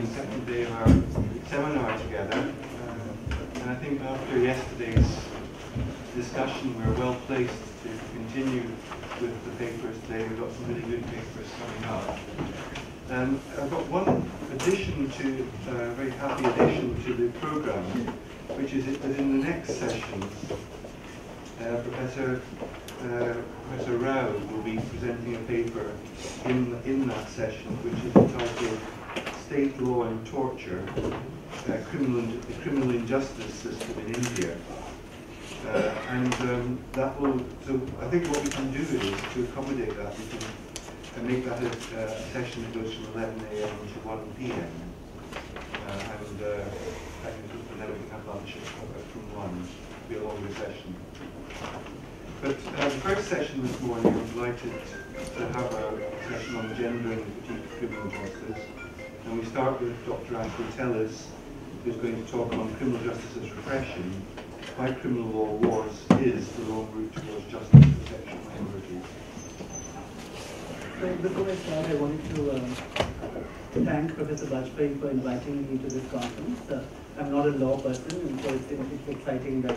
the second day of our seminar together. And I think after yesterday's discussion, we're well placed to continue with the papers today. We've got some really good papers coming up. I've got one addition to, a very happy addition to the program, which is that in the next session, Professor Rao will be presenting a paper in that session, which is entitled State Law and Torture, the Criminal Injustice System in India. That will, so I think what we can do is to accommodate that, we can make that a session that goes from 11 AM to 1 PM. And then we can have lunch from 1, be a longer session. But the first session this morning, I'm delighted to have a session on gender and critique of criminal justice. And we start with Dr. Ashley Tellis, who's going to talk on criminal justice as repression, why criminal law wars is the wrong route towards justice for sexual minorities. So before I start, I wanted to thank Professor Bajpai for inviting me to this conference. I'm not a law person, and so it's exciting that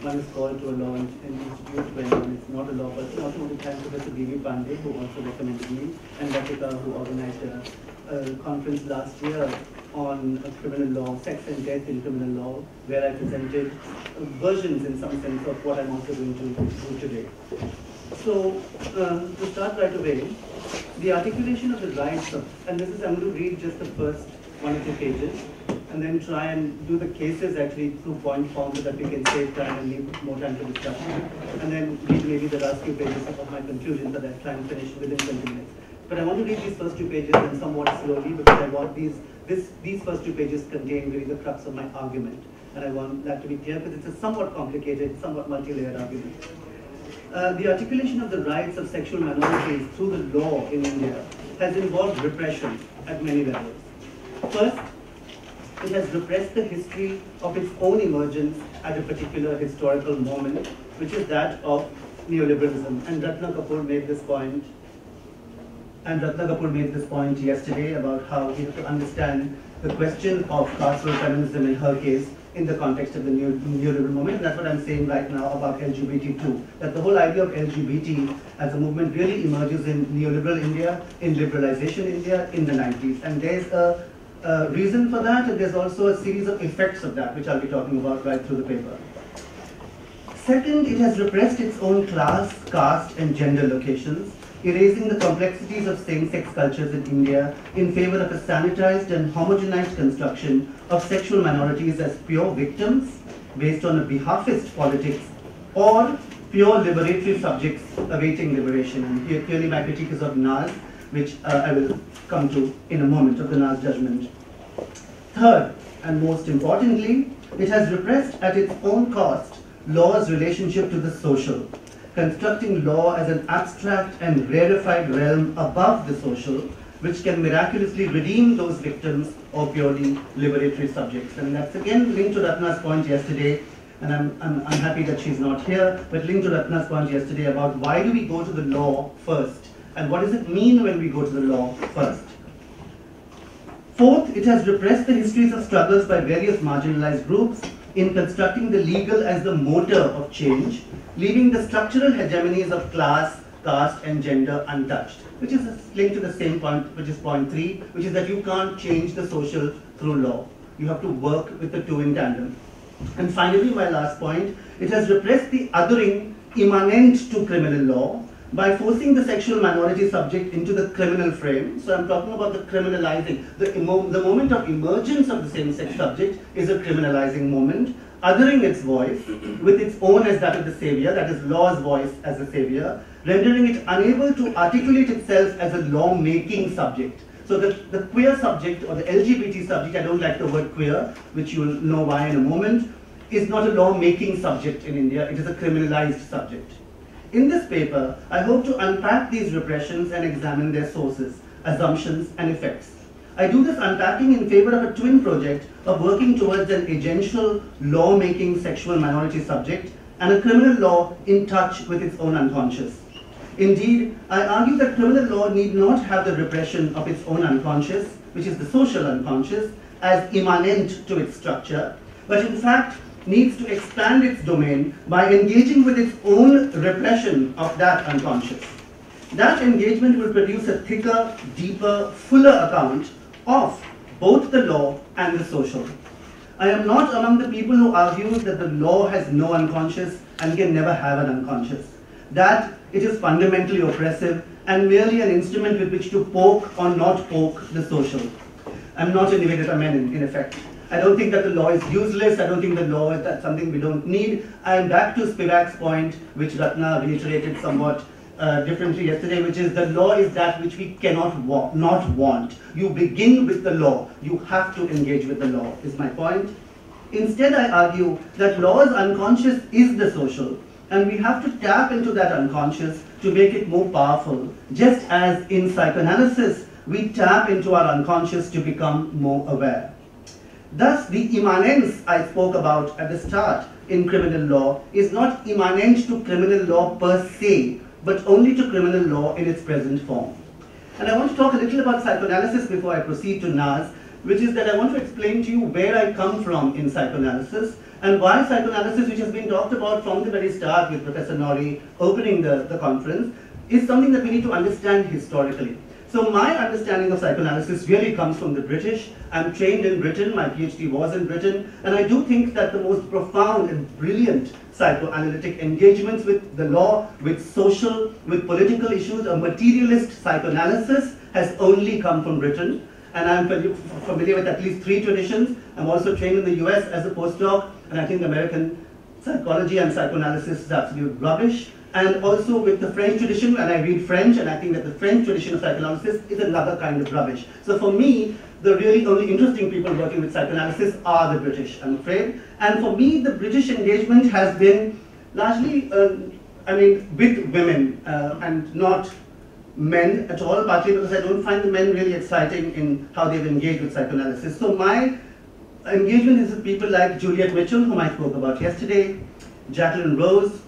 one is called to a law institute when one is not a law person. I also want to thank Professor B.V. Pandey, who also recommended me, and Latika, who organized a conference last year on criminal law, sex and death in criminal law, where I presented versions in some sense of what I'm also going to do today. So, to start right away, the articulation of the rights of, and this is, I'm going to read just the first 1 or 2 pages, and then try and do the cases actually through point form so that we can save time and leave more time for discussion, and then read maybe the last few pages of my conclusion so that I try and finish within 20 minutes. But I want to read these first 2 pages and somewhat slowly because I want these first 2 pages contain really the crux of my argument. And I want that to be clear because it's a somewhat complicated, somewhat multi-layered argument. The articulation of the rights of sexual minorities through the law in India has involved repression at many levels. First, it has repressed the history of its own emergence at a particular historical moment, which is that of neoliberalism. And Ratna Kapoor made this point. Yesterday about how we have to understand the question of carceral feminism in her case in the context of the neoliberal movement. That's what I'm saying right now about LGBT too. That the whole idea of LGBT as a movement really emerges in neoliberal India, in liberalization India in the 90s. And there's a reason for that, and there's also a series of effects of that, which I'll be talking about right through the paper. Second, it has repressed its own class, caste, and gender locations, erasing the complexities of same-sex cultures in India in favor of a sanitized and homogenized construction of sexual minorities as pure victims based on a behalfist politics or pure liberatory subjects awaiting liberation. And here clearly my critique is of Nas, which I will come to in a moment, of the Nas judgment. Third, and most importantly, it has repressed at its own cost law's relationship to the social, constructing law as an abstract and rarefied realm above the social, which can miraculously redeem those victims or purely liberatory subjects. And that's again linked to Ratna's point yesterday, and I'm happy that she's not here, but linked to Ratna's point yesterday about why do we go to the law first, and what does it mean when we go to the law first. Fourth, it has repressed the histories of struggles by various marginalized groups in constructing the legal as the motor of change, leaving the structural hegemonies of class, caste, and gender untouched, which is linked to the same point, which is point 3, which is that you can't change the social through law. You have to work with the two in tandem. And finally, my last point, it has repressed the othering immanent to criminal law by forcing the sexual minority subject into the criminal frame. So I'm talking about the criminalizing. The moment of emergence of the same-sex subject is a criminalizing moment, othering its voice with its own as that of the savior, that is law's voice as the savior, rendering it unable to articulate itself as a law-making subject. So the queer subject or the LGBT subject, I don't like the word queer, which you will know why in a moment, is not a law-making subject in India, it is a criminalized subject. In this paper, I hope to unpack these repressions and examine their sources, assumptions, and effects. I do this unpacking in favor of a twin project of working towards an agential law-making sexual minority subject and a criminal law in touch with its own unconscious. Indeed, I argue that criminal law need not have the repression of its own unconscious, which is the social unconscious, as immanent to its structure, but in fact needs to expand its domain by engaging with its own repression of that unconscious. That engagement will produce a thicker, deeper, fuller account of both the law and the social. I am not among the people who argue that the law has no unconscious and can never have an unconscious. That it is fundamentally oppressive and merely an instrument with which to poke or not poke the social. I'm not an innovator man in effect. I don't think that the law is useless. I don't think the law is that something we don't need. I am back to Spivak's point, which Ratna reiterated somewhat differently yesterday, which is the law is that which we cannot not want. You begin with the law. You have to engage with the law, is my point. Instead, I argue that law's unconscious is the social, and we have to tap into that unconscious to make it more powerful, just as in psychoanalysis, we tap into our unconscious to become more aware. Thus, the immanence I spoke about at the start in criminal law is not immanent to criminal law per se, but only to criminal law in its present form. And I want to talk a little about psychoanalysis before I proceed to Naz, which is that I want to explain to you where I come from in psychoanalysis and why psychoanalysis, which has been talked about from the very start with Professor Nori opening the conference, is something that we need to understand historically. So my understanding of psychoanalysis really comes from the British. I'm trained in Britain, my PhD was in Britain, and I do think that the most profound and brilliant psychoanalytic engagements with the law, with social, with political issues, a materialist psychoanalysis has only come from Britain. And I'm familiar with at least 3 traditions. I'm also trained in the US as a postdoc, and I think American psychology and psychoanalysis is absolute rubbish. And also with the French tradition, and I read French, and I think that the French tradition of psychoanalysis is another kind of rubbish. So for me, the really only interesting people working with psychoanalysis are the British, I'm afraid. And for me, the British engagement has been largely, with women and not men at all, partly because I don't find the men really exciting in how they've engaged with psychoanalysis. So my engagement is with people like Juliet Mitchell, whom I spoke about yesterday, Jacqueline Rose,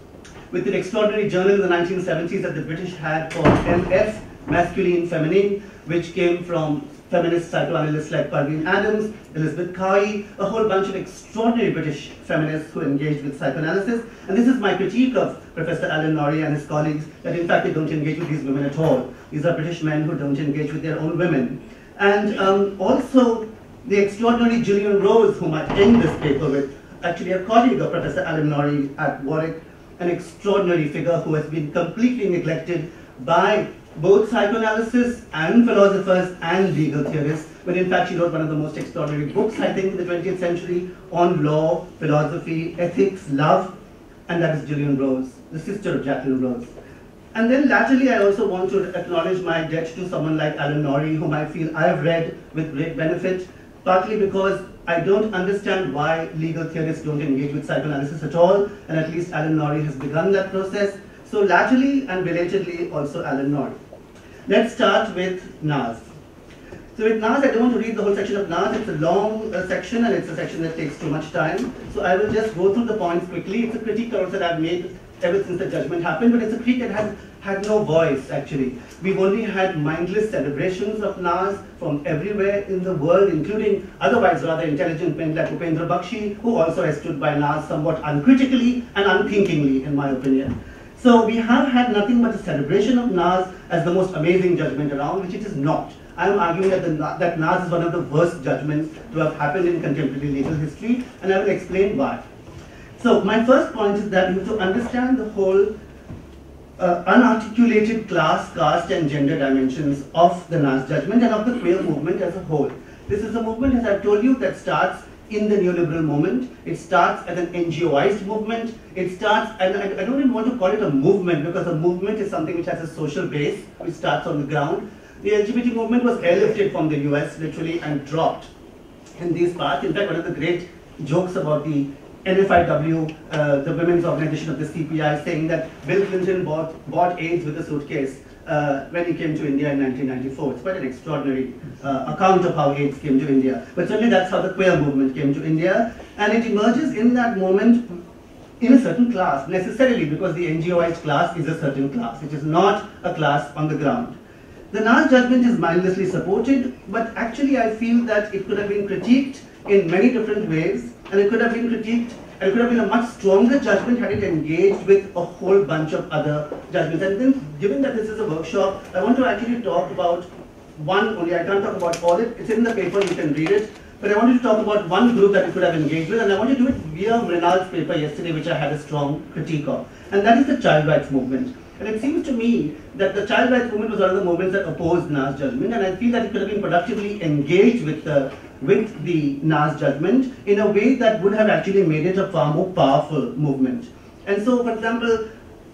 with an extraordinary journal in the 1970s that the British had called MF, Masculine Feminine, which came from feminist psychoanalysts like Parveen Adams, Elizabeth Cowie, a whole bunch of extraordinary British feminists who engaged with psychoanalysis. And this is my critique of Professor Alan Norrie and his colleagues, that in fact they don't engage with these women at all. These are British men who don't engage with their own women. And also the extraordinary Gillian Rose, whom I end this paper with, actually a colleague of Professor Alan Norrie at Warwick, an extraordinary figure who has been completely neglected by both psychoanalysts and philosophers and legal theorists, but in fact she wrote one of the most extraordinary books, I think, in the 20th century on law, philosophy, ethics, love, and that is Gillian Rose, the sister of Jacqueline Rose. And then latterly I also want to acknowledge my debt to someone like Alan Norrie, whom I feel I have read with great benefit, partly because I don't understand why legal theorists don't engage with psychoanalysis at all, and at least Alan Norrie has begun that process. So latterly and belatedly also Alan Norrie. Let's start with Naz. So with Naz, I don't want to read the whole section of Naz. It's a long section, and it's a section that takes too much time. So I will just go through the points quickly. It's a critique also that I've made ever since the judgment happened, but it's a critique that has had no voice, actually. We've only had mindless celebrations of Naz from everywhere in the world, including otherwise rather intelligent men like Upendra Bakshi, who also has stood by Naz somewhat uncritically and unthinkingly, in my opinion. So we have had nothing but a celebration of Naz as the most amazing judgment around, which it is not. I am arguing that Naz is one of the worst judgments to have happened in contemporary legal history, and I will explain why. So my first point is that you have to understand the whole unarticulated class, caste and gender dimensions of the Naz judgment and of the queer movement as a whole. This is a movement, as I've told you, that starts in the neoliberal movement. It starts as an NGOized movement. It starts, and I don't even want to call it a movement, because a movement is something which has a social base, which starts on the ground. The LGBT movement was airlifted from the US, literally, and dropped in these parts. In fact, one of the great jokes about the NFIW, the women's organization of the CPI, saying that Bill Clinton bought AIDS with a suitcase when he came to India in 1994. It's quite an extraordinary account of how AIDS came to India. But certainly that's how the queer movement came to India. And it emerges in that moment in a certain class, necessarily because the NGOized class is a certain class. It is not a class on the ground. The Nas judgment is mindlessly supported, but actually I feel that it could have been critiqued in many different ways, and it could have been critiqued, and it could have been a much stronger judgment had it engaged with a whole bunch of other judgments. And then, given that this is a workshop, I want to actually talk about one only. I can't talk about all it. It's in the paper, you can read it. But I wanted to talk about one group that it could have engaged with, and I want to do it via Mrinal's paper yesterday, which I had a strong critique of. And that is the child rights movement. And it seems to me that the child rights movement was one of the movements that opposed Nas judgment, and I feel that it could have been productively engaged with the Nas judgment in a way that would have actually made it a far more powerful movement. And so, for example,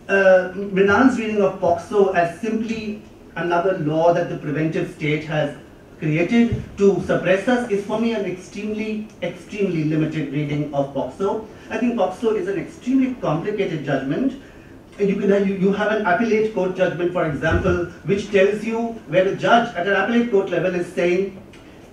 Mrinal's reading of POCSO as simply another law that the preventive state has created to suppress us is for me an extremely limited reading of POCSO. I think POCSO is an extremely complicated judgment. You have an appellate court judgment, for example, which tells you where the judge at an appellate court level is saying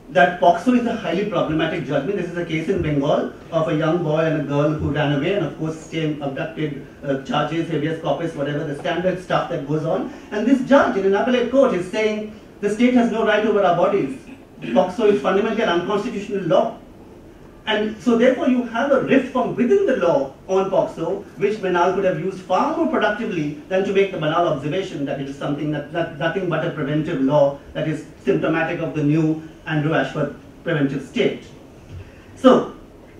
that POCSO is a highly problematic judgment. This is a case in Bengal of a young boy and a girl who ran away and of course came abducted, charges, habeas corpus, whatever the standard stuff that goes on. And this judge in an appellate court is saying the state has no right over our bodies. POCSO is fundamentally an unconstitutional law. And so therefore you have a rift from within the law on POCSO, which Mrinal could have used far more productively than to make the banal observation that it is something that nothing but a preventive law that is symptomatic of the new Andrew Ashford preventive state. So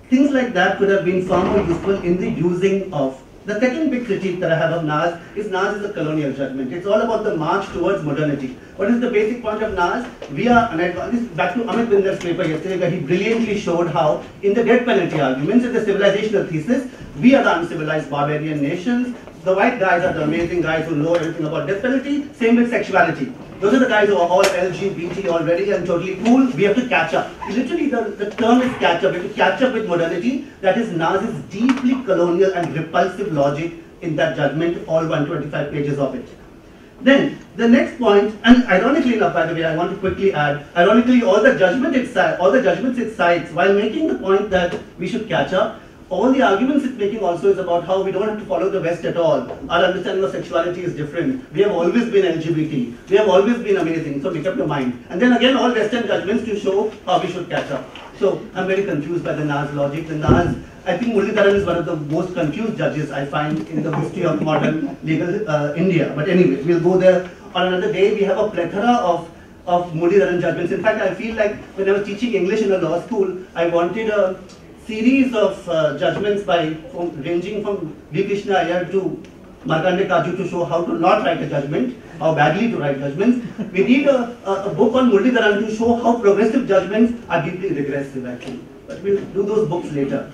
things like that could have been far more useful in the using of. The second big critique that I have of Nas is a colonial judgment. It's all about the march towards modernity. What is the basic point of Nas? This is back to Amit Binder's paper yesterday, where he brilliantly showed how in the death penalty arguments, in the civilizational thesis, we are the uncivilized barbarian nations. The white guys are the amazing guys who know everything about death penalty. Same with sexuality. Those are the guys who are all LGBT already and totally cool. We have to catch up. Literally, the term is catch up. We have to catch up with modernity. That is Nas's deeply colonial and repulsive logic in that judgment, all 125 pages of it. Then, the next point, and ironically enough, by the way, I want to quickly add, ironically, all the judgments it cites, while making the point that we should catch up, all the arguments it's making also is about how we don't have to follow the West at all. Our understanding of sexuality is different. We have always been LGBT. We have always been amazing. So make up your mind. And then again, all Western judgments to show how we should catch up. So I'm very confused by the Nas logic. The Nas, I think Muralidharan is one of the most confused judges I find in the history of modern legal India. But anyway, we'll go there on another day. We have a plethora of Muralidharan judgments. In fact, I feel like when I was teaching English in a law school, I wanted a series of judgments ranging from V. Krishna Iyer to Markande Kaju to show how to not write a judgment, how badly to write judgments. We need a book on Muralidharan to show how progressive judgments are deeply regressive actually. But we'll do those books later.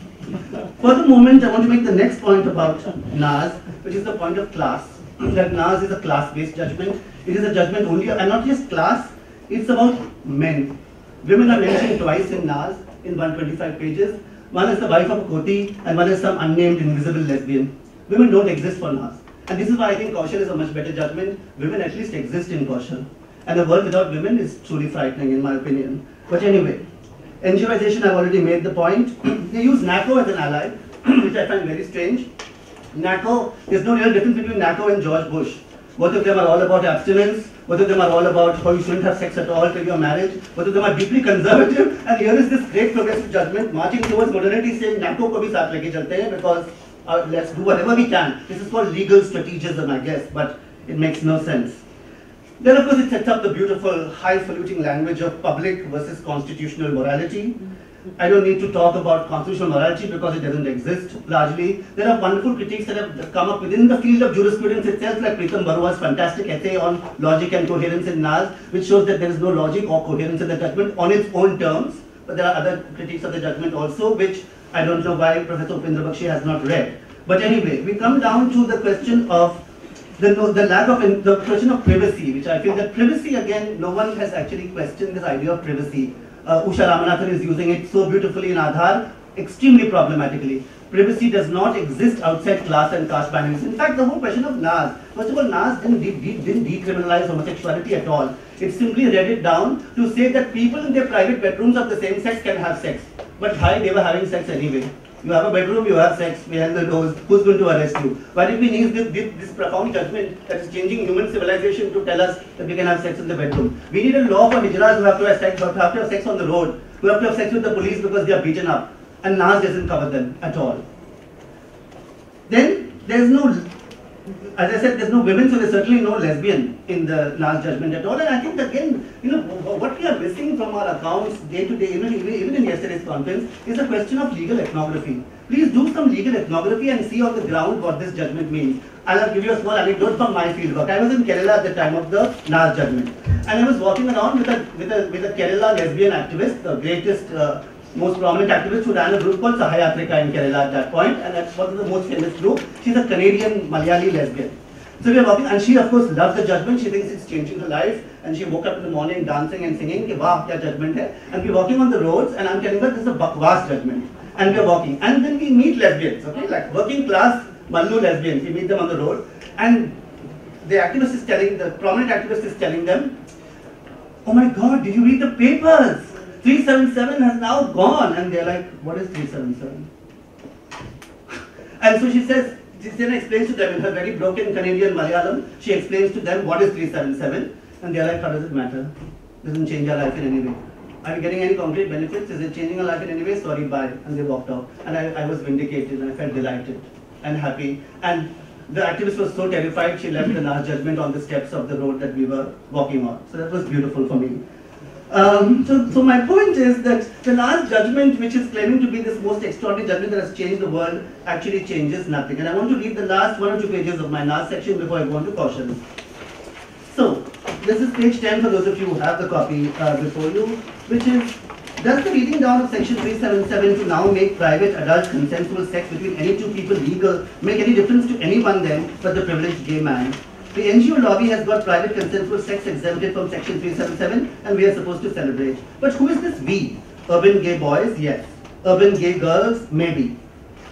For the moment, I want to make the next point about Nas, which is the point of class. That Nas is a class-based judgment. It is a judgment only, and not just class, it's about men. Women are mentioned twice in Nas in 125 pages. One is the wife of a Koti, and one is some unnamed invisible lesbian. Women don't exist for Nas. And this is why I think Kaushal is a much better judgment. Women at least exist in Kaushal. And a world without women is truly frightening in my opinion. But anyway, NGOization, I've already made the point. They use NACO as an ally, which I find very strange. NACO, there's no real difference between NACO and George Bush. Both of them are all about abstinence. Both of them are all about how you shouldn't have sex at all till your marriage. Both of them are deeply conservative. And here is this great progressive judgment marching towards modernity, saying NACO ko bhi saath leke chalte hain because let's do whatever we can. This is called legal strategism, I guess, but it makes no sense. Then, of course, it sets up the beautiful, highfalutin language of public versus constitutional morality. I don't need to talk about constitutional morality because it doesn't exist largely. There are wonderful critiques that have come up within the field of jurisprudence itself, like Pritam Barua's fantastic essay on logic and coherence in Nas, which shows that there is no logic or coherence in the judgment on its own terms. But there are other critiques of the judgment also, which I don't know why Professor Upendra Bakshi has not read. But anyway, we come down to the question of the question of privacy, which I feel that privacy, again, no one has actually questioned this idea of privacy. Usha Ramanathan is using it so beautifully in Aadhaar, extremely problematically. Privacy does not exist outside class and caste boundaries. In fact, the whole question of Nas, first of all, Nas didn't decriminalize homosexuality at all. It simply read it down to say that people in their private bedrooms of the same sex can have sex. But hi, they were having sex anyway. You have a bedroom, you have sex, behind the doors, who's going to arrest you? Why did we need this profound judgment that is changing human civilization to tell us that we can have sex in the bedroom? We need a law for hijras who have to have sex, on the road, who have to have sex with the police because they are beaten up. And Nas doesn't cover them at all. Then there's no, as I said, there's no women, so there's certainly no lesbian in the last judgment at all. And I think again, what we are missing from our accounts day to day, even in yesterday's conference, is a question of legal ethnography. Please do some legal ethnography and see on the ground what this judgment means. I'll give you a small anecdote from my fieldwork. I was in Kerala at the time of the last judgment, and I was walking around with a Kerala lesbian activist, the greatest, most prominent activist who ran a group called Sahayatrika in Kerala at that point, and that was the most famous group. She's a Canadian Malayali lesbian. So we are walking, and she of course loves the judgment. She thinks it's changing her life, and she woke up in the morning dancing and singing, "Ki wow, kya judgment hai?" And we're walking on the roads, and I'm telling her this is a vast judgment. And we're walking, and then we meet lesbians, okay, like working class Mallu lesbians. We meet them on the road, and the prominent activist is telling them, "Oh my God, did you read the papers? 377 has now gone." And they're like, "What is 377? And so she then explains to them in her very broken Canadian Malayalam, she explains to them what is 377, and they're like, "How does it matter? Doesn't change our life in any way. Are you getting any concrete benefits? Is it changing our life in any way? Sorry, bye." And they walked off. And I was vindicated, and I felt delighted and happy. And the activist was so terrified, she left the last judgment on the steps of the road that we were walking on. So that was beautiful for me. So my point is that the last judgment, which is claiming to be this most extraordinary judgment that has changed the world, actually changes nothing. And I want to read the last 1 or 2 pages of my last section before I go on to caution. So, this is page 10 for those of you who have the copy before you, which is, does the reading down of section 377 to now make private adult consensual sex between any two people legal make any difference to anyone then but the privileged gay man? The NGO lobby has got private consensual sex exempted from section 377 and we are supposed to celebrate. But who is this we? Urban gay boys? Yes. Urban gay girls? Maybe.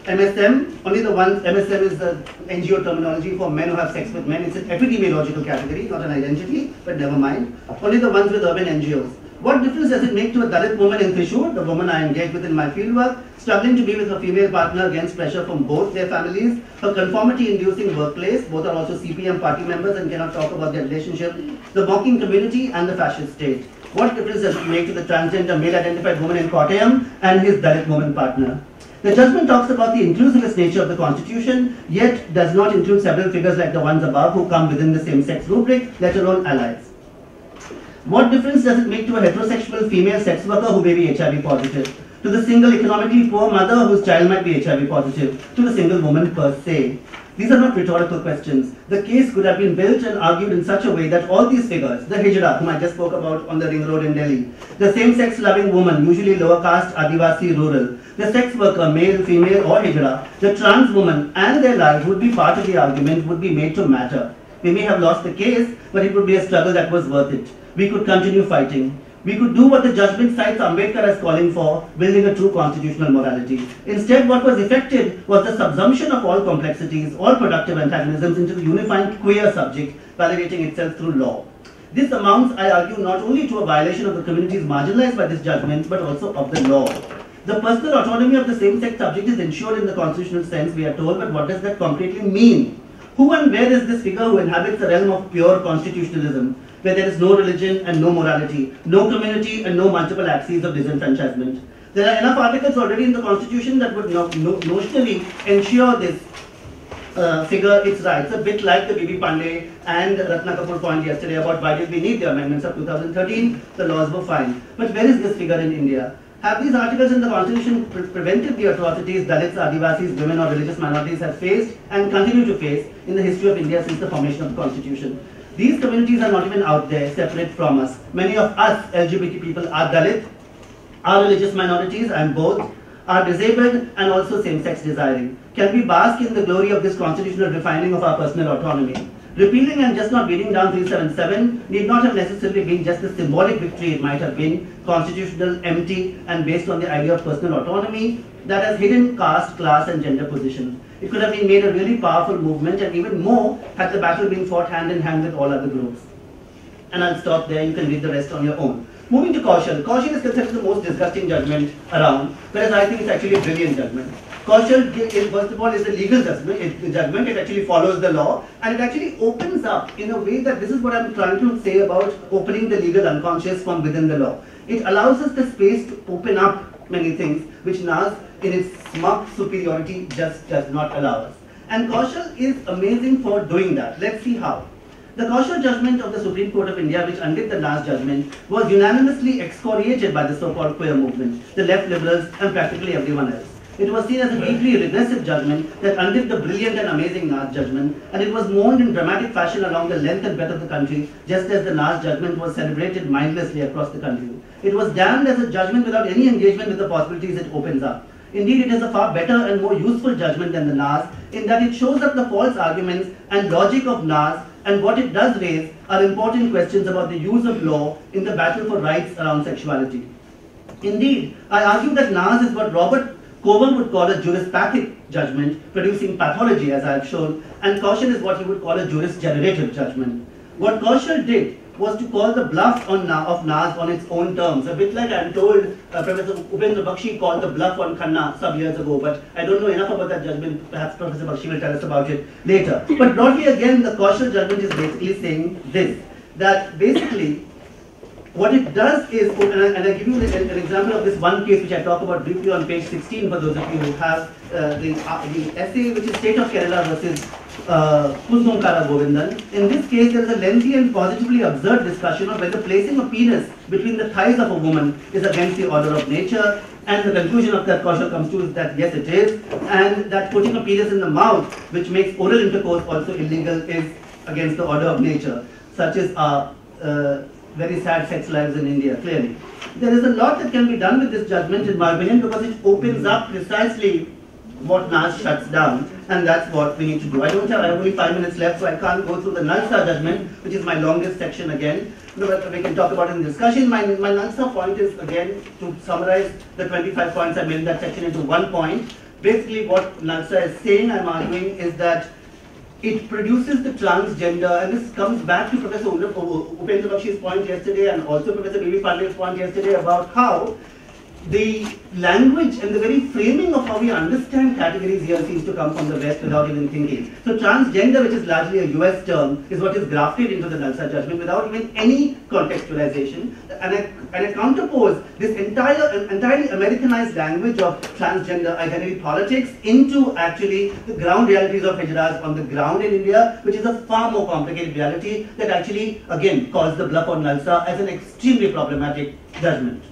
MSM, only the ones, MSM is the NGO terminology for men who have sex with men. It's an epidemiological category, not an identity, but never mind. Only the ones with urban NGOs. What difference does it make to a Dalit woman in Thrissur, the woman I engage with in my fieldwork, struggling to be with her female partner against pressure from both their families, her conformity-inducing workplace, both are also CPM party members and cannot talk about their relationship, the mocking community and the fascist state? What difference does it make to the transgender male-identified woman in Kottayam and his Dalit woman partner? The judgment talks about the inclusivist nature of the constitution, yet does not include several figures like the ones above who come within the same-sex rubric, let alone allies. What difference does it make to a heterosexual female sex worker who may be HIV positive? To the single economically poor mother whose child might be HIV positive? To the single woman per se? These are not rhetorical questions. The case could have been built and argued in such a way that all these figures, the hijra, whom I just spoke about on the ring road in Delhi, the same-sex loving woman, usually lower caste, Adivasi, rural, the sex worker, male, female or hijra, the trans woman and their lives would be part of the argument, would be made to matter. We may have lost the case, but it would be a struggle that was worth it. We could continue fighting. We could do what the judgment cites Ambedkar as calling for, building a true constitutional morality. Instead, what was effected was the subsumption of all complexities, all productive antagonisms into the unifying queer subject, validating itself through law. This amounts, I argue, not only to a violation of the communities marginalized by this judgment, but also of the law. The personal autonomy of the same-sex subject is ensured in the constitutional sense, we are told, but what does that concretely mean? Who and where is this figure who inhabits the realm of pure constitutionalism, where there is no religion and no morality, no community and no multiple axes of disenfranchisement? There are enough articles already in the Constitution that would notionally ensure this figure its rights, a bit like the Bibi Pandey and Ratna Kapoor point yesterday about why did we need the amendments of 2013, the laws were fine. But where is this figure in India? Have these articles in the Constitution prevented the atrocities Dalits, Adivasis, women or religious minorities have faced and continue to face in the history of India since the formation of the Constitution? These communities are not even out there, separate from us. Many of us LGBT people are Dalit, are religious minorities, and both, are disabled and also same-sex desiring. Can we bask in the glory of this constitutional refining of our personal autonomy? Repealing and just not beating down 377 need not have necessarily been just the symbolic victory it might have been, constitutional, empty, and based on the idea of personal autonomy that has hidden caste, class, and gender positions. It could have been made a really powerful movement, and even more had the battle been fought hand in hand with all other groups. And I'll stop there, you can read the rest on your own. Moving to Kaushal. Kaushal is considered the most disgusting judgment around, whereas I think it's actually a brilliant judgment. Kaushal, first of all, is a legal judgment. It actually follows the law, and it actually opens up in a way that this is what I'm trying to say about opening the legal unconscious from within the law. It allows us the space to open up many things which Nas, in its smug superiority, just does not allow us. And Kaushal is amazing for doing that. Let's see how. The Kaushal judgment of the Supreme Court of India, which undid the Nas judgment, was unanimously excoriated by the so-called queer movement, the left liberals, and practically everyone else. It was seen as a deeply regressive judgment that undid the brilliant and amazing Nas judgment, and it was mourned in dramatic fashion along the length and breadth of the country, just as the Nas judgment was celebrated mindlessly across the country. It was damned as a judgment without any engagement with the possibilities it opens up. Indeed, it is a far better and more useful judgment than the Nas, in that it shows up the false arguments and logic of Nas, and what it does raise are important questions about the use of law in the battle for rights around sexuality. Indeed, I argue that Nas is what Robert Coburn would call a jurispacific judgment, producing pathology, as I have shown, and Kaushal is what he would call a juris-generative judgment. What Kaushal did was to call the bluff of Nas on its own terms, a bit like I'm told Professor Upendra Bakshi called the bluff on Khanna some years ago, but I don't know enough about that judgment. Perhaps Professor Bakshi will tell us about it later. But broadly again, the Kaushal judgment is basically saying this, that basically what it does is, and I give you an example of this one case which I talk about briefly on page 16 for those of you who have the essay, which is State of Kerala versus Kusumkara Govindan. In this case, there is a lengthy and positively absurd discussion of whether placing a penis between the thighs of a woman is against the order of nature, and the conclusion of that Kaushal comes to is that yes, it is, and that putting a penis in the mouth, which makes oral intercourse also illegal, is against the order of nature. Such is our very sad sex lives in India, clearly. There is a lot that can be done with this judgment, in my opinion, because it opens up precisely what Nas shuts down, and that's what we need to do. I have only 5 minutes left, so I can't go through the Nalsa judgment, which is my longest section again. But we can talk about it in the discussion. My Nalsa point is, again, to summarize the 25 points I made in that section into one point. Basically, what Nalsa is saying, I'm arguing, is that it produces the transgender, and this comes back to Professor Upendra Bakshi's point yesterday and also Professor B.V. Pandey's point yesterday about how the language and the very framing of how we understand categories here seems to come from the West without even thinking. So transgender, which is largely a US term, is what is grafted into the Nalsa judgment without even any contextualization. And I counterpose this entirely Americanized language of transgender identity politics into actually the ground realities of hijras on the ground in India, which is a far more complicated reality that actually, again, calls the bluff on Nalsa as an extremely problematic judgment.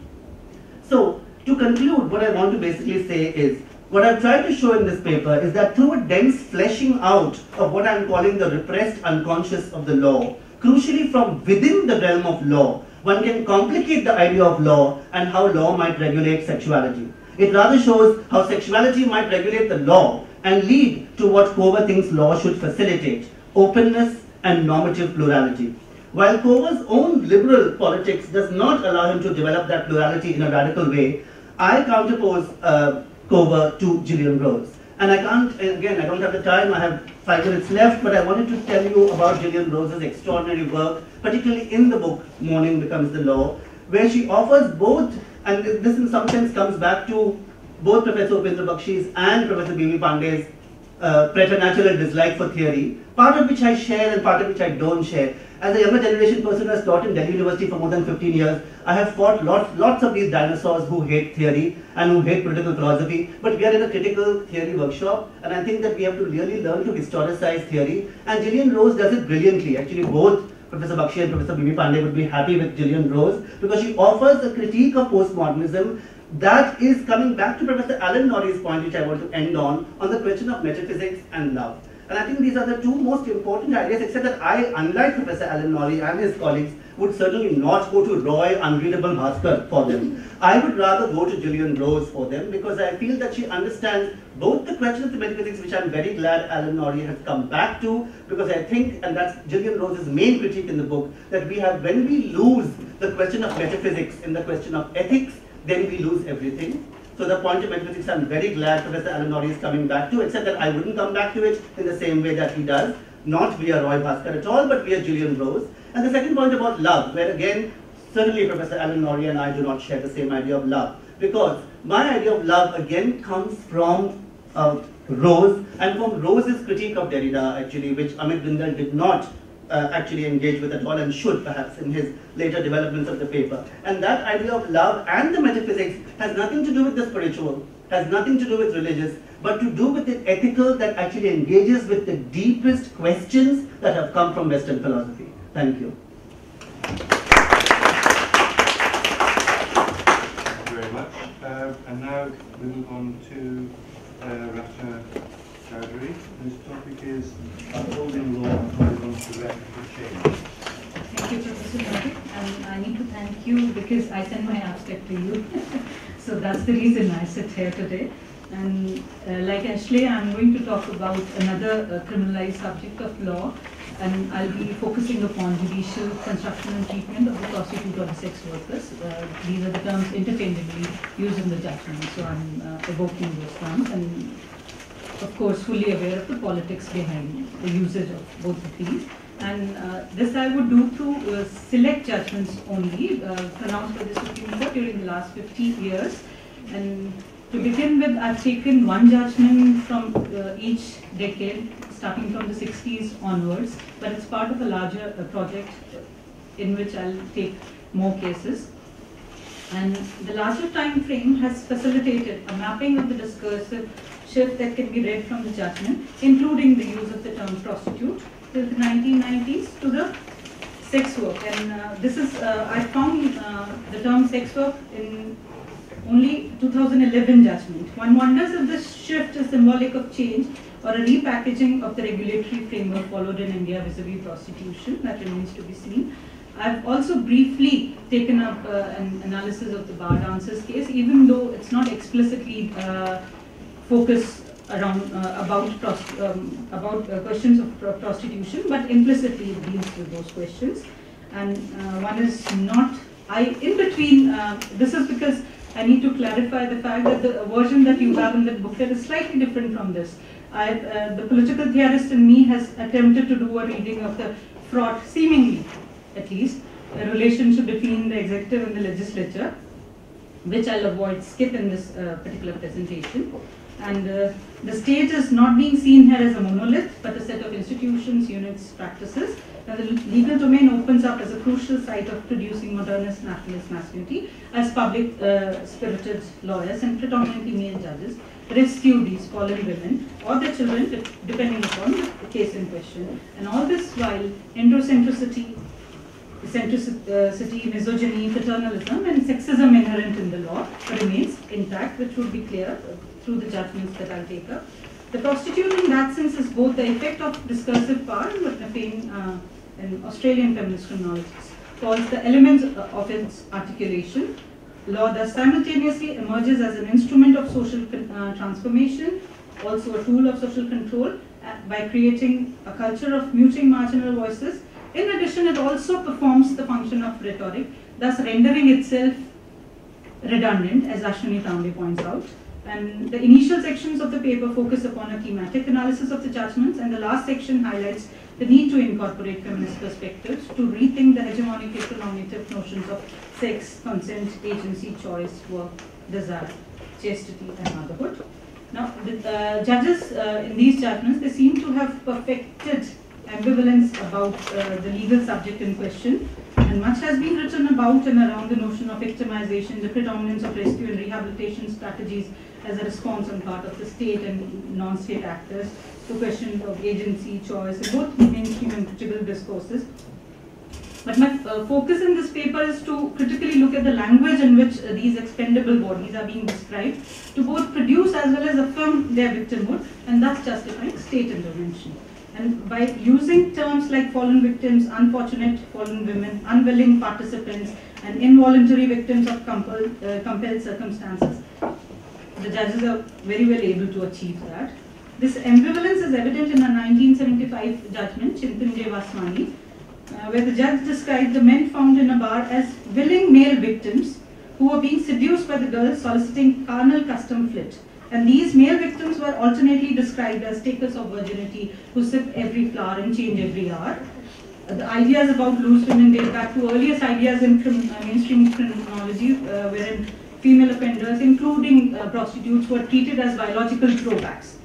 So, to conclude, what I want to basically say is, what I've tried to show in this paper is that through a dense fleshing out of what I'm calling the repressed unconscious of the law, crucially from within the realm of law, one can complicate the idea of law and how law might regulate sexuality. It rather shows how sexuality might regulate the law and lead to what Cover thinks law should facilitate: openness and normative plurality. While Cover's own liberal politics does not allow him to develop that plurality in a radical way, I counterpose Cover to Gillian Rose. And I can't, again, I don't have the time, I have 5 minutes left, but I wanted to tell you about Gillian Rose's extraordinary work, particularly in the book Mourning Becomes the Law, where she offers both, and this in some sense comes back to both Professor Upendra Bakshi's and Professor B.V. Pandey's preternatural dislike for theory, part of which I share and part of which I don't share. As a younger generation person who has taught in Delhi University for more than 15 years, I have fought lots of these dinosaurs who hate theory and who hate political philosophy, but we are in a critical theory workshop, and I think that we have to really learn to historicize theory, and Gillian Rose does it brilliantly. Actually, both Professor Bakshi and Professor B.V. Pandey would be happy with Gillian Rose, because she offers a critique of postmodernism that is coming back to Professor Alan Norrie's point, which I want to end on the question of metaphysics and love. And I think these are the two most important ideas, except that I, unlike Professor Alan Norrie and his colleagues, would certainly not go to Roy Unreadable Bhaskar for them. I would rather go to Gillian Rose for them, because I feel that she understands both the question of the metaphysics, which I'm very glad Alan Norrie has come back to, because I think, and that's Gillian Rose's main critique in the book, that we have, when we lose the question of metaphysics in the question of ethics, then we lose everything. So the point of metaphysics, I'm very glad Professor Alan Norrie is coming back to, except that I wouldn't come back to it in the same way that he does, not via Roy Bhaskar at all, but via Gillian Rose. And the second point about love, where again, certainly Professor Alan Norrie and I do not share the same idea of love, because my idea of love again comes from Rose, and from Rose's critique of Derrida, actually, which Amit Bindal did not actually engage with at all, and should perhaps in his later developments of the paper. And that idea of love and the metaphysics has nothing to do with the spiritual, has nothing to do with religious, but to do with the ethical that actually engages with the deepest questions that have come from Western philosophy. Thank you. Thank you very much. And now we move on to Rachna Chowdhury, whose topic is Upholding Law and Horizontal Radical Change. Thank you, Professor Murray, and I need to thank you because I sent my abstract to you. So that's the reason I sit here today. And like Ashley, I'm going to talk about another criminalized subject of law, and I'll be focusing upon judicial construction and treatment of the prostitute or the sex workers. These are the terms interchangeably used in the judgment, so I'm evoking those terms, and of course fully aware of the politics behind the usage of both of these. And this I would do through select judgments only, pronounced by the Supreme Court during the last 50 years. And to begin with, I've taken one judgment from each decade, starting from the 60s onwards, but it's part of a larger project in which I'll take more cases. And the larger time frame has facilitated a mapping of the discursive shift that can be read from the judgment, including the use of the term prostitute till the 1990s to the sex work. And this is, I found the term sex work in only 2011 judgment. One wonders if this shift is symbolic of change or a repackaging of the regulatory framework followed in India vis-a-vis prostitution. That remains to be seen. I've also briefly taken up an analysis of the bar dancers case, even though it's not explicitly focused around about questions of prostitution, but implicitly it deals with those questions. And one is not, in between, this is because I need to clarify the fact that the version that you have in the booklet is slightly different from this. The political theorist in me has attempted to do a reading of the fraught, seemingly at least, a relationship between the executive and the legislature, which I'll skip in this particular presentation. And the state is not being seen here as a monolith, but a set of institutions, units, practices. And the legal domain opens up as a crucial site of producing modernist nationalist masculinity as public spirited lawyers and predominantly male judges rescue these fallen women or their children, depending upon the case in question. And all this while androcentricity, misogyny, paternalism, and sexism inherent in the law remains intact, which would be clear through the judgments that I'll take up. The prostitute in that sense is both the effect of discursive power and what McLean and Australian feminist criminologists calls the elements of its articulation. Law thus simultaneously emerges as an instrument of social transformation, also a tool of social control, by creating a culture of muting marginal voices. In addition, it also performs the function of rhetoric, thus rendering itself redundant, as Ashwini Tambe points out. And the initial sections of the paper focus upon a thematic analysis of the judgments, and the last section highlights the need to incorporate feminist perspectives to rethink the hegemonic heteronormative notions of sex, consent, agency, choice, work, desire, chastity, and motherhood. Now, the judges in these judgments, they seem to have perfected ambivalence about the legal subject in question, and much has been written about and around the notion of victimization, the predominance of rescue and rehabilitation strategies as a response on part of the state and non-state actors, to questions of agency, choice, in both mainstream and critical discourses. But my focus in this paper is to critically look at the language in which these expendable bodies are being described, to both produce as well as affirm their victimhood, and thus justifying state intervention. And by using terms like fallen victims, unfortunate fallen women, unwilling participants, and involuntary victims of compelled circumstances, the judges are very well able to achieve that. This ambivalence is evident in a 1975 judgment, Chintan J. Vaswani, where the judge described the men found in a bar as willing male victims who were being seduced by the girls soliciting carnal custom flit. And these male victims were alternately described as takers of virginity who sip every flower and change every hour. The ideas about loose women date back to earliest ideas in mainstream criminology, wherein female offenders, including prostitutes, were treated as biological throwbacks.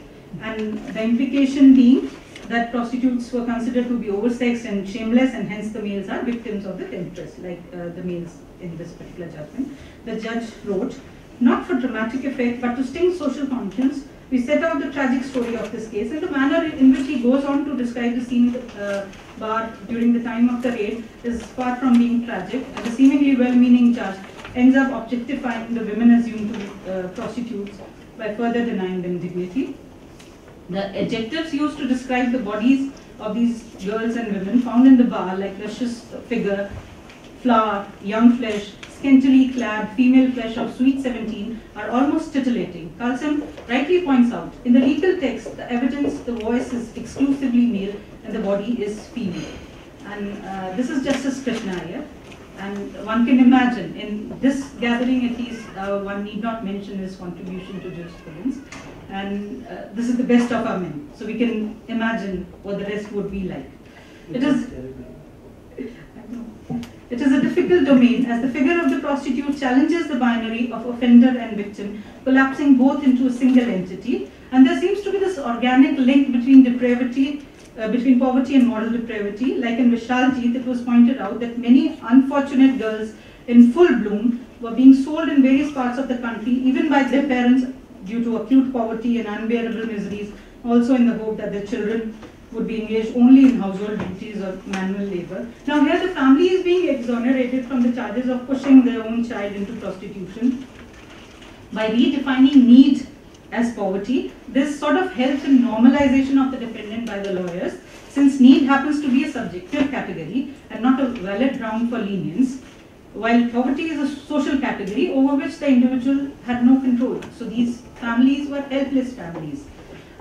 And the implication being that prostitutes were considered to be oversexed and shameless, and hence the males are victims of the temptress, like the males in this particular judgment. The judge wrote, not for dramatic effect, but to sting social conscience, we set out the tragic story of this case, and the manner in which he goes on to describe the scene in the bar during the time of the raid is far from being tragic, and the seemingly well-meaning judge ends up objectifying the women assumed to be prostitutes by further denying them dignity. The adjectives used to describe the bodies of these girls and women found in the bar, like luscious figure, flower, young flesh, scantily clad female flesh of sweet 17, are almost titillating. Carlson rightly points out, in the legal text, the evidence, the voice is exclusively male and the body is female. And this is Justice Krishna here. And one can imagine, in this gathering at least, one need not mention his contribution to jurisprudence. And this is the best of our men. So we can imagine what the rest would be like. It is a difficult domain, as the figure of the prostitute challenges the binary of offender and victim, collapsing both into a single entity. And there seems to be this organic link between depravity, between poverty and moral depravity. Like in Vishaljeet, it was pointed out that many unfortunate girls in full bloom were being sold in various parts of the country, even by their parents, due to acute poverty and unbearable miseries, also in the hope that their children would be engaged only in household duties or manual labor. Now here the family is being exonerated from the charges of pushing their own child into prostitution. By redefining need as poverty, this sort of helps in normalization of the defendant by the lawyers, since need happens to be a subjective category and not a valid ground for lenience, while poverty is a social category over which the individual had no control. So these families were helpless families.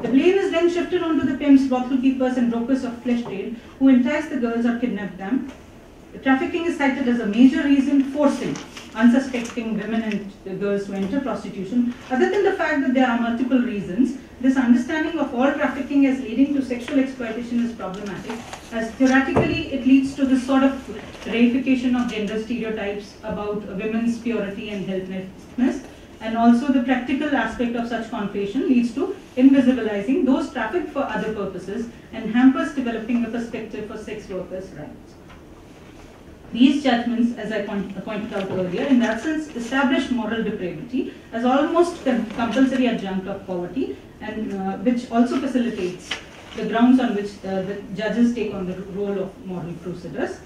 The blame is then shifted onto the pimps, brothel keepers and brokers of flesh trade who entice the girls or kidnap them. The trafficking is cited as a major reason forcing unsuspecting women and girls to enter prostitution. Other than the fact that there are multiple reasons, this understanding of all trafficking as leading to sexual exploitation is problematic, as theoretically it leads to this sort of reification of gender stereotypes about women's purity and helplessness. And also the practical aspect of such conflation leads to invisibilizing those trafficked for other purposes and hampers developing a perspective for sex workers' rights. These judgments, as I pointed out earlier, in that sense establish moral depravity as almost compulsory adjunct of poverty, and which also facilitates the grounds on which the judges take on the role of moral crusaders.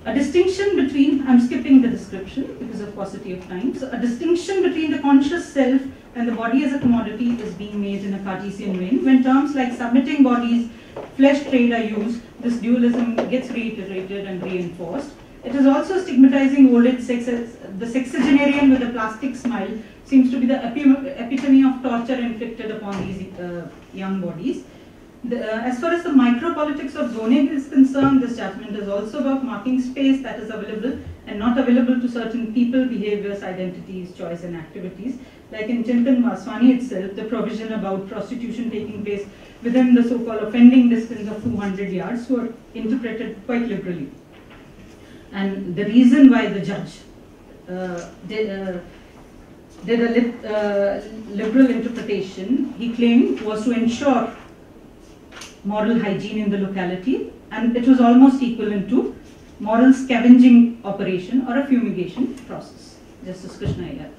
A distinction between, I'm skipping the description because of paucity of time, so a distinction between the conscious self and the body as a commodity is being made in a Cartesian vein. When terms like submitting bodies, flesh trade are used, this dualism gets reiterated and reinforced. It is also stigmatizing old age sex. The sexagenarian with a plastic smile seems to be the epitome of torture inflicted upon these young bodies. As far as the micropolitics of zoning is concerned, this judgment is also about marking space that is available and not available to certain people, behaviors, identities, choice and activities. Like in Chintan Vaswani itself, the provision about prostitution taking place within the so-called offending distance of 200 yards were interpreted quite liberally. And the reason why the judge did a liberal interpretation, he claimed, was to ensure moral hygiene in the locality, and it was almost equivalent to moral scavenging operation or a fumigation process. Justice Krishna here,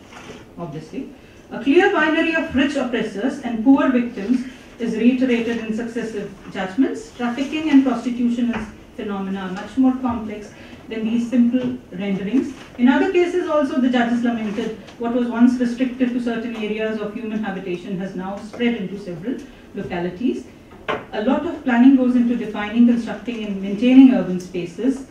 obviously. A clear binary of rich oppressors and poor victims is reiterated in successive judgments. Trafficking and prostitution as phenomena are much more complex than these simple renderings. In other cases also, the judges lamented what was once restricted to certain areas of human habitation has now spread into several localities. A lot of planning goes into defining, constructing and maintaining urban spaces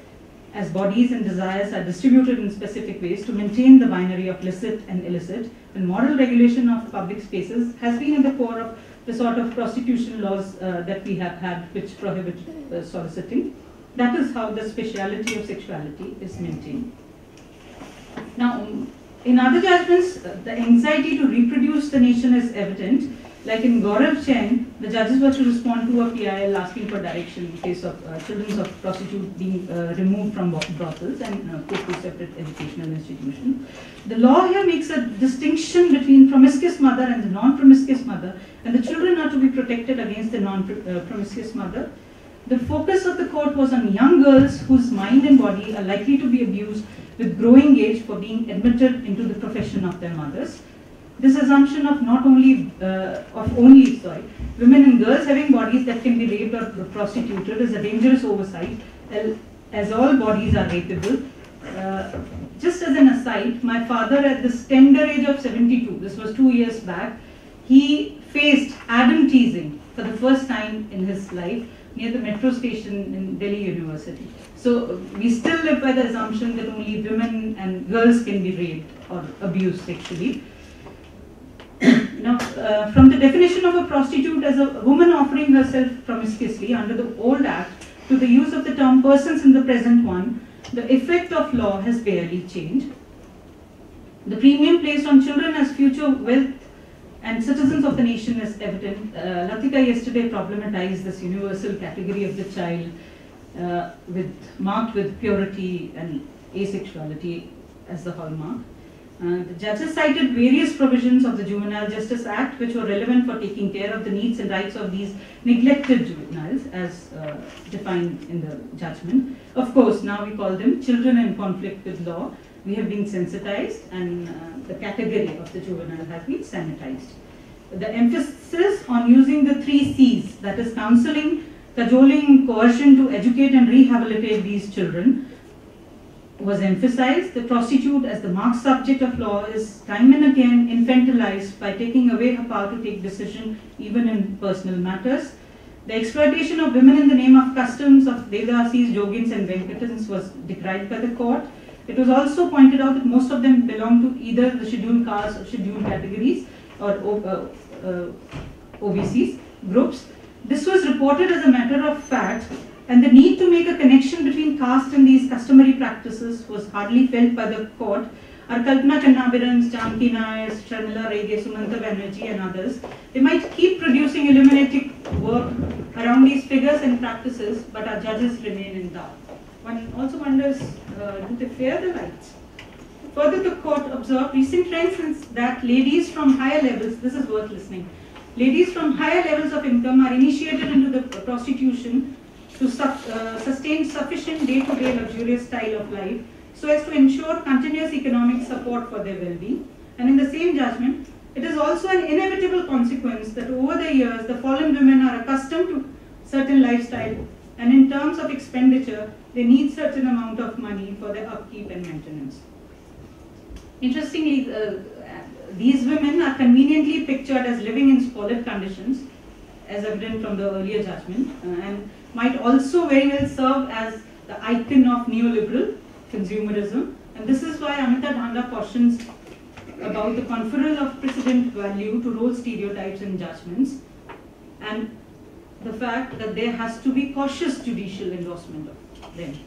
as bodies and desires are distributed in specific ways to maintain the binary of licit and illicit, and moral regulation of public spaces has been at the core of the sort of prostitution laws that we have had, which prohibit soliciting. That is how the speciality of sexuality is maintained. Now, in other judgments, the anxiety to reproduce the nation is evident. Like in Gaurav Chen, the judges were to respond to a PIL asking for direction in case of children of prostitutes being removed from brothels and put to separate educational institutions. The law here makes a distinction between promiscuous mother and the non-promiscuous mother, and the children are to be protected against the non-promiscuous mother. The focus of the court was on young girls whose mind and body are likely to be abused with growing age for being admitted into the profession of their mothers. This assumption of only women and girls having bodies that can be raped or prostituted is a dangerous oversight, as all bodies are rapeable. Just as an aside, my father at this tender age of 72, this was 2 years back, he faced Adam teasing for the first time in his life near the metro station in Delhi University. So we still live by the assumption that only women and girls can be raped or abused sexually. Now, from the definition of a prostitute as a woman offering herself promiscuously under the old act to the use of the term persons in the present one, the effect of law has barely changed. The premium placed on children as future wealth and citizens of the nation is evident. Latika yesterday problematized this universal category of the child marked with purity and asexuality as the hallmark. The judges cited various provisions of the Juvenile Justice Act which were relevant for taking care of the needs and rights of these neglected juveniles as defined in the judgment. Of course, now we call them children in conflict with law. We have been sensitized and the category of the juvenile has been sanitized. The emphasis on using the 3 C's, that is counseling, cajoling, coercion to educate and rehabilitate these children, was emphasized. The prostitute as the marked subject of law is time and again infantilized by taking away her power to take decision even in personal matters. The exploitation of women in the name of customs of Devasis, Jogins and Venkatans was decried by the court. It was also pointed out that most of them belong to either the scheduled castes or scheduled categories or OBCs groups. This was reported as a matter of fact, and the need to make a connection between caste and these customary practices was hardly felt by the court. Our Kalpana Kannabirans, Janki Nair, Sharmila Rege, Sumanta Banerjee and others, they might keep producing illuminating work around these figures and practices, but our judges remain in doubt. One also wonders, do they fear the lights? Further, the court observed recent trends since that ladies from higher levels, this is worth listening, ladies from higher levels of income are initiated into the prostitution to sustain sufficient day-to-day luxurious style of life so as to ensure continuous economic support for their well-being. And in the same judgment, it is also an inevitable consequence that over the years, the fallen women are accustomed to certain lifestyle, and in terms of expenditure, they need certain amount of money for their upkeep and maintenance. Interestingly, these women are conveniently pictured as living in squalid conditions, as evident from the earlier judgment, and might also very well serve as the icon of neoliberal consumerism. And this is why Amita Dhanda cautions about the conferral of precedent value to role stereotypes and judgments, and the fact that there has to be cautious judicial endorsement of them.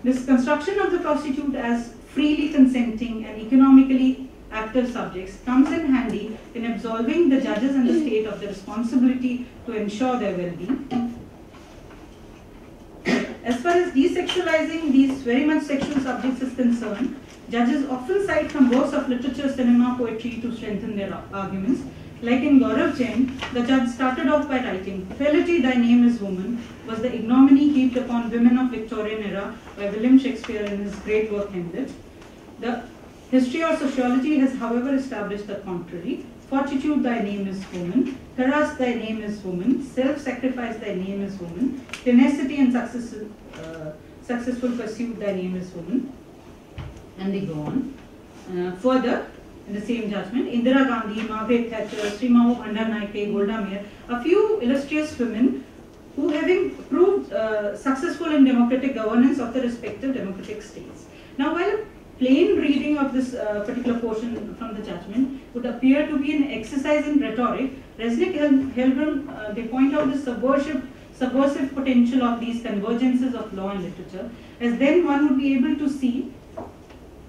This construction of the prostitute as freely consenting and economically active subjects comes in handy in absolving the judges and the state of the responsibility to ensure their well-being. As far as desexualizing these very much sexual subjects is concerned, judges often cite from works of literature, cinema, poetry to strengthen their arguments. Like in Gaurav Chen, the judge started off by writing, "Felity, thy name is woman," was the ignominy heaped upon women of Victorian era by William Shakespeare in his great work Hamlet. The history or sociology has, however, established the contrary. Fortitude, thy name is woman. Courage, thy name is woman. Self-sacrifice, thy name is woman. Tenacity and successful pursuit, thy name is woman. And they go on. Further, in the same judgment, Indira Gandhi, Margaret Thatcher, Srimao Bandaranaike, Golda Meir, a few illustrious women who, having proved successful in democratic governance of the respective democratic states. Now, while a plain reading of this particular portion from the judgment would appear to be an exercise in rhetoric, Resnick Helbron, they point out the subversive potential of these convergences of law and literature, as then one would be able to see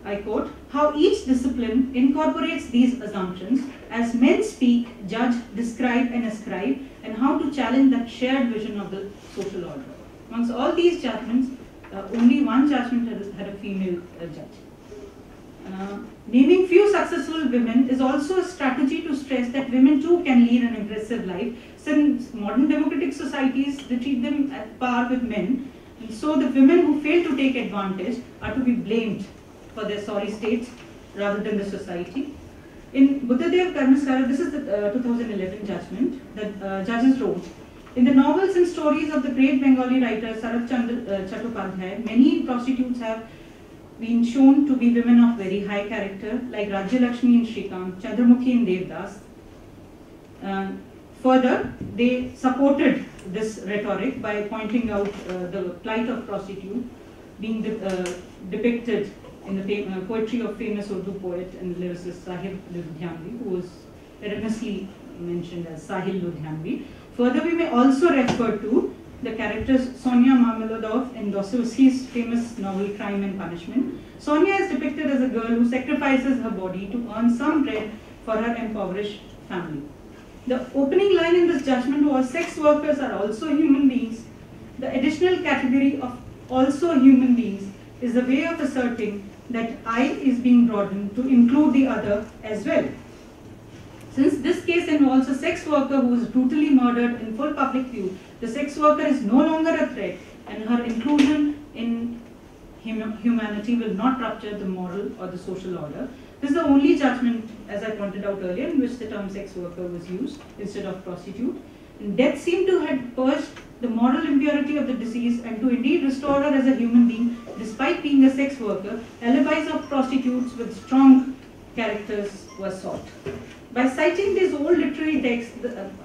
I quote, how each discipline incorporates these assumptions as men speak, judge, describe and ascribe, and how to challenge that shared vision of the social order. Amongst all these judgments, only one judgment had a female judge. Naming few successful women is also a strategy to stress that women too can lead an impressive life, since modern democratic societies, they treat them at par with men, and so the women who fail to take advantage are to be blamed for their sorry states rather than the society. In Buddhadev Karmaskara, this is the 2011 judgment that judges wrote. In the novels and stories of the great Bengali writer Sarath Chattopadhyay, many prostitutes have been shown to be women of very high character, like Rajya Lakshmi in Shrikant, Chandramukhi in Devdas. Further, they supported this rhetoric by pointing out the plight of prostitute being depicted in the poetry of famous Urdu poet and lyricist Sahil Ludhianvi, who was erroneously mentioned as Sahil Ludhianvi. Further, we may also refer to the characters Sonia Marmeladov in Dostoevsky's famous novel Crime and Punishment. Sonia is depicted as a girl who sacrifices her body to earn some bread for her impoverished family. The opening line in this judgment was, sex workers are also human beings. The additional category of also human beings is a way of asserting that I is being broadened to include the other as well. Since this case involves a sex worker who is brutally murdered in full public view, the sex worker is no longer a threat, and her inclusion in humanity will not rupture the moral or the social order. This is the only judgment, as I pointed out earlier, in which the term sex worker was used instead of prostitute. And death seemed to have purged the moral impurity of the deceased and to indeed restore her as a human being, despite being a sex worker. Alibis of prostitutes with strong characters were sought. By citing these old literary texts,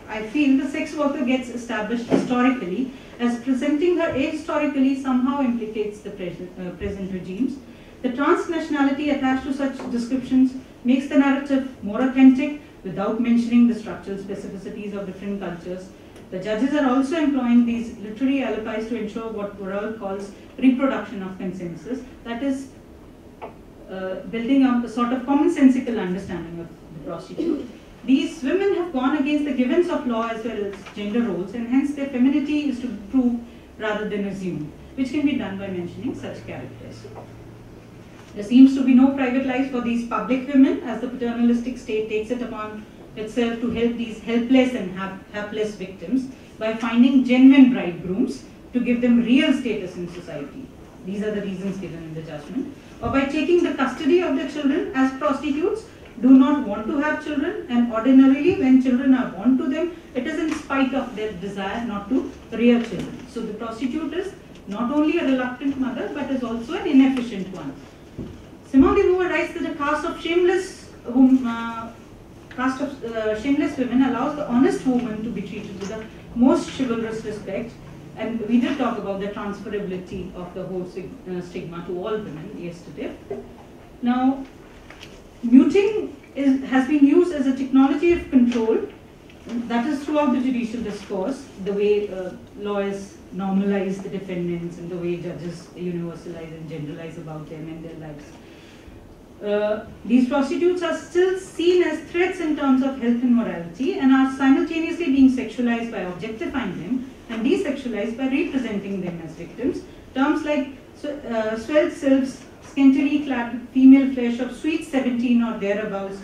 I feel the sex worker gets established historically, as presenting her ahistorically somehow implicates the present regimes. The transnationality attached to such descriptions makes the narrative more authentic without mentioning the structural specificities of different cultures. The judges are also employing these literary alibis to ensure what Worrell calls reproduction of consensus, that is, building up a sort of commonsensical understanding of the prostitute. These women have gone against the givens of law as well as gender roles, and hence their femininity is to prove rather than assume, which can be done by mentioning such characters. There seems to be no private life for these public women, as the paternalistic state takes it upon itself to help these helpless and hapless victims by finding genuine bridegrooms to give them real status in society. These are the reasons given in the judgment. Or by taking the custody of their children, as prostitutes do not want to have children, and ordinarily when children are born to them, it is in spite of their desire not to rear children. So the prostitute is not only a reluctant mother, but is also an inefficient one. Simone de Beauvoir writes that a caste of shameless women allows the honest woman to be treated with the most chivalrous respect, and we did talk about the transferability of the whole stigma to all women yesterday. Now, muting has been used as a technology of control, that is throughout the judicial discourse, the way lawyers normalize the defendants and the way judges universalize and generalize about them and their lives. These prostitutes are still seen as threats in terms of health and morality, and are simultaneously being sexualized by objectifying them and desexualized by representing them as victims. Terms like swelled sylphs, scantily clad female flesh of sweet 17 or thereabouts,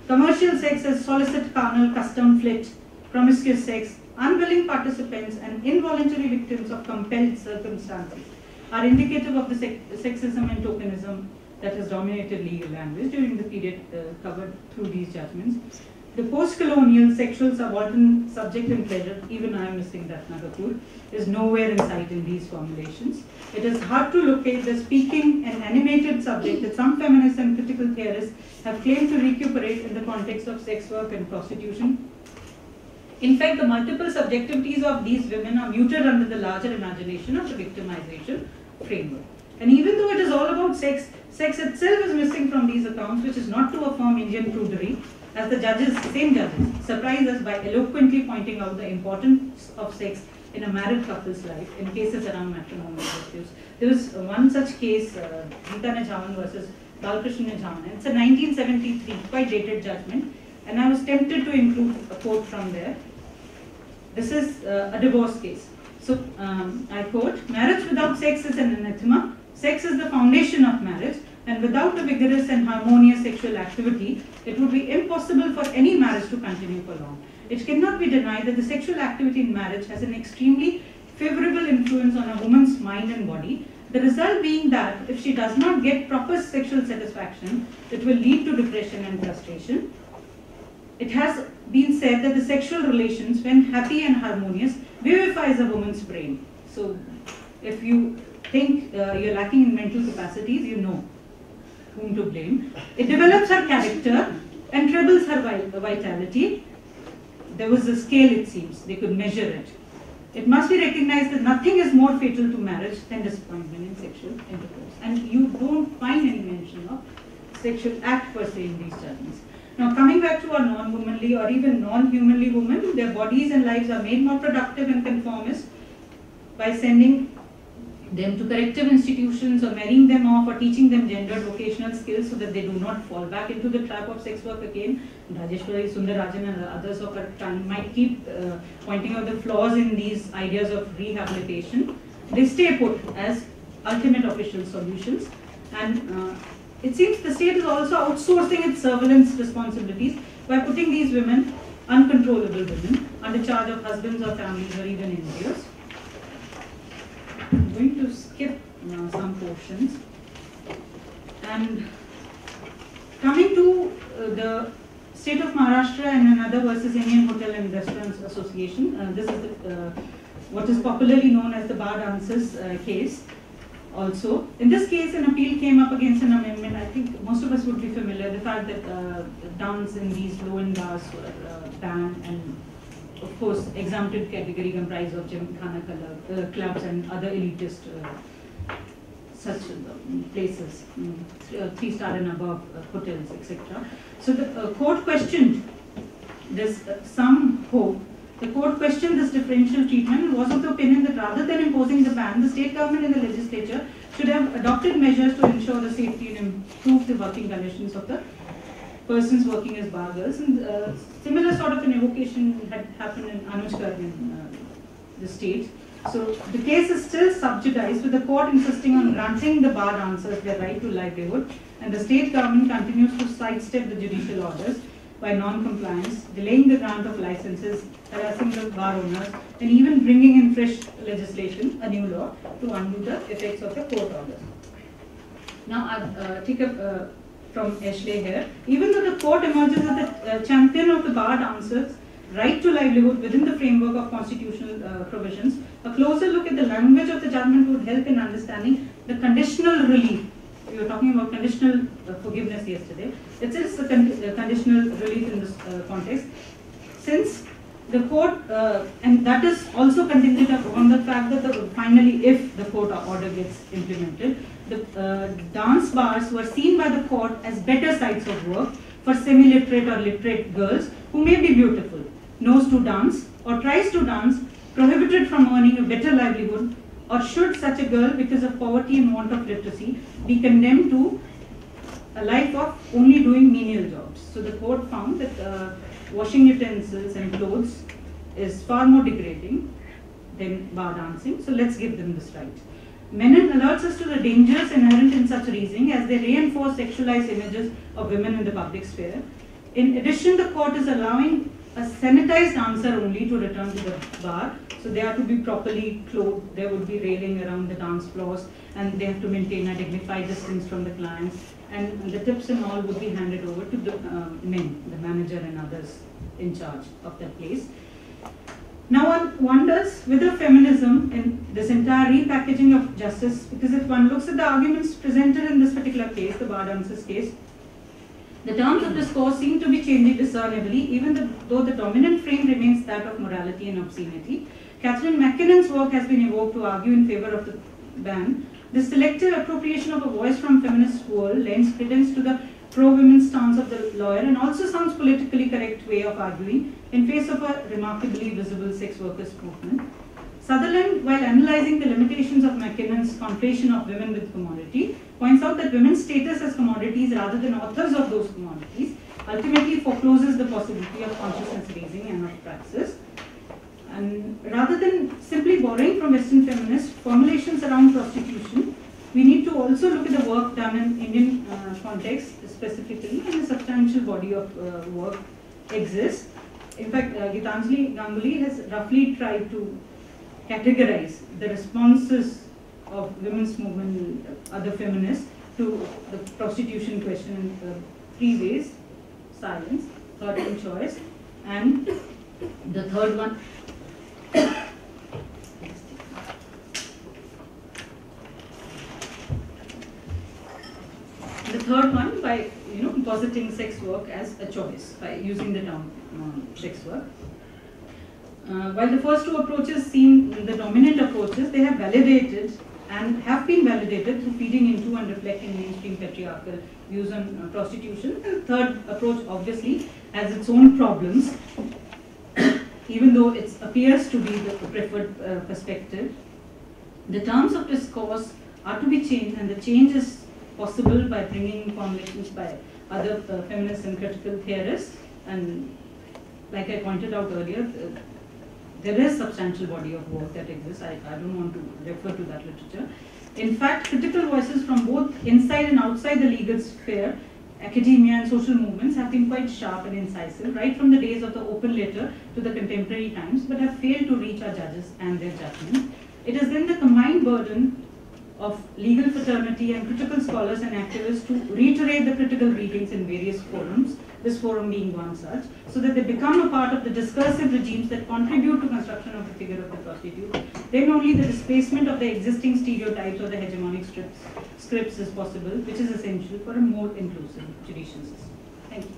commercial sex as solicit carnal custom flit, promiscuous sex, unwilling participants and involuntary victims of compelled circumstances are indicative of the sexism and tokenism that has dominated legal language during the period covered through these judgments. The post-colonial sexual subaltern subject and pleasure, even I am missing that Kapoor, is nowhere in sight in these formulations. It is hard to locate the speaking and animated subject that some feminists and critical theorists have claimed to recuperate in the context of sex work and prostitution. In fact, the multiple subjectivities of these women are muted under the larger imagination of the victimization framework. And even though it is all about sex, sex itself is missing from these accounts, which is not to affirm Indian prudery, as the same judges, surprise us by eloquently pointing out the importance of sex in a married couple's life in cases around matrimonial disputes. There was one such case, Geeta Nejawan versus Balkrishna Jamana. It's a 1973, quite dated judgment, and I was tempted to include a quote from there. This is a divorce case. So, I quote, "Marriage without sex is an anathema. Sex is the foundation of marriage, and without a vigorous and harmonious sexual activity, it would be impossible for any marriage to continue for long. It cannot be denied that the sexual activity in marriage has an extremely favorable influence on a woman's mind and body, the result being that if she does not get proper sexual satisfaction, it will lead to depression and frustration. It has been said that the sexual relations, when happy and harmonious, vivifies a woman's brain." So, if you think you're lacking in mental capacities, you know whom to blame. "It develops her character and trebles her vitality." There was a scale, it seems, they could measure it. "It must be recognized that nothing is more fatal to marriage than disappointment in sexual intercourse." And you don't find any mention of sexual act per se in these judgments. Now, coming back to our non-womanly or even non-humanly women, their bodies and lives are made more productive and conformist by sending them to corrective institutions or marrying them off or teaching them gendered vocational skills so that they do not fall back into the trap of sex work again. Rajeshwari, Sundarajan and others of our time might keep pointing out the flaws in these ideas of rehabilitation. They stay put as ultimate official solutions, and it seems the state is also outsourcing its surveillance responsibilities by putting these women, uncontrollable women, under charge of husbands or families or even NGOs. I'm going to skip some portions. And coming to the state of Maharashtra and another versus Indian Hotel and Restaurants Association, this is what is popularly known as the bar dancers case. Also, in this case, an appeal came up against an amendment. I think most of us would be familiar with the fact that dance in these low-end bars were banned, and of course, exempted category comprised of Gymkhana clubs and other elitist such places, 3-star and above hotels, etc. So the court questioned this, some hope. The court questioned this differential treatment and was of the opinion that rather than imposing the ban, the state government and the legislature should have adopted measures to ensure the safety and improve the working conditions of the persons working as bar girls. And similar sort of an evocation had happened in Anushkar in the state. So the case is still subjudiced, with the court insisting on granting the bar dancers their right to livelihood, and the state government continues to sidestep the judicial orders by non-compliance, delaying the grant of licenses, harassing the bar owners, and even bringing in fresh legislation, a new law, to undo the effects of the court orders. Now I'll take up from Ashley here. Even though the court emerges as the champion of the bar dancers' right to livelihood within the framework of constitutional provisions, a closer look at the language of the judgment would help in understanding the conditional relief. We were talking about conditional forgiveness yesterday. It is a conditional relief in this context. Since the court, and that is also contingent upon the fact that finally, if the court order gets implemented, the dance bars were seen by the court as better sites of work for semi-literate or literate girls who may be beautiful, knows to dance or tries to dance, prohibited from earning a better livelihood, or should such a girl, because of poverty and want of literacy, be condemned to a life of only doing menial jobs. So the court found that washing utensils and clothes is far more degrading than bar dancing, so let's give them this right. Menon alerts us to the dangers inherent in such reasoning as they reinforce sexualized images of women in the public sphere. In addition, the court is allowing a sanitized dancer only to return to the bar, so they are to be properly clothed, there would be railing around the dance floors, and they have to maintain a dignified distance from the clients, and the tips and all would be handed over to the men, the manager and others in charge of that place. Now one wonders whether feminism in this entire repackaging of justice, because if one looks at the arguments presented in this particular case, the bar dancers case, the terms of discourse seem to be changing discernibly, even though the dominant frame remains that of morality and obscenity. Catherine McKinnon's work has been evoked to argue in favor of the ban. The selective appropriation of a voice from feminist world lends credence to the pro-women stance of the lawyer and also sounds politically correct way of arguing in face of a remarkably visible sex workers movement. Sutherland, while analyzing the limitations of McKinnon's conflation of women with commodity, points out that women's status as commodities rather than authors of those commodities ultimately forecloses the possibility of consciousness raising and of praxis. And rather than simply borrowing from Western feminist formulations around prostitution, we need to also look at the work done in Indian context specifically, and a substantial body of work exists. In fact, Gitanjali Ganguly has roughly tried to categorize the responses of women's movement and other feminists to the prostitution question in 3 ways: silence, thought and choice, and the third one by positing sex work as a choice, by using the term sex work. While the first two approaches seem the dominant approaches, they have validated and have been validated through feeding into and reflecting mainstream patriarchal views on prostitution. And the third approach obviously has its own problems, even though it appears to be the preferred perspective. The terms of discourse are to be changed, and the change is possible by bringing in formulations by other feminist and critical theorists. And like I pointed out earlier, there is substantial body of work that exists. I don't want to refer to that literature. In fact, critical voices from both inside and outside the legal sphere, academia and social movements have been quite sharp and incisive, right from the days of the open letter to the contemporary times, but have failed to reach our judges and their judgment. It is then the combined burden of legal fraternity and critical scholars and activists to reiterate the critical readings in various forums, this forum being one such, so that they become a part of the discursive regimes that contribute to construction of the figure of the prostitute. Then only the displacement of the existing stereotypes or the hegemonic scripts is possible, which is essential for a more inclusive judicial system. Thank you.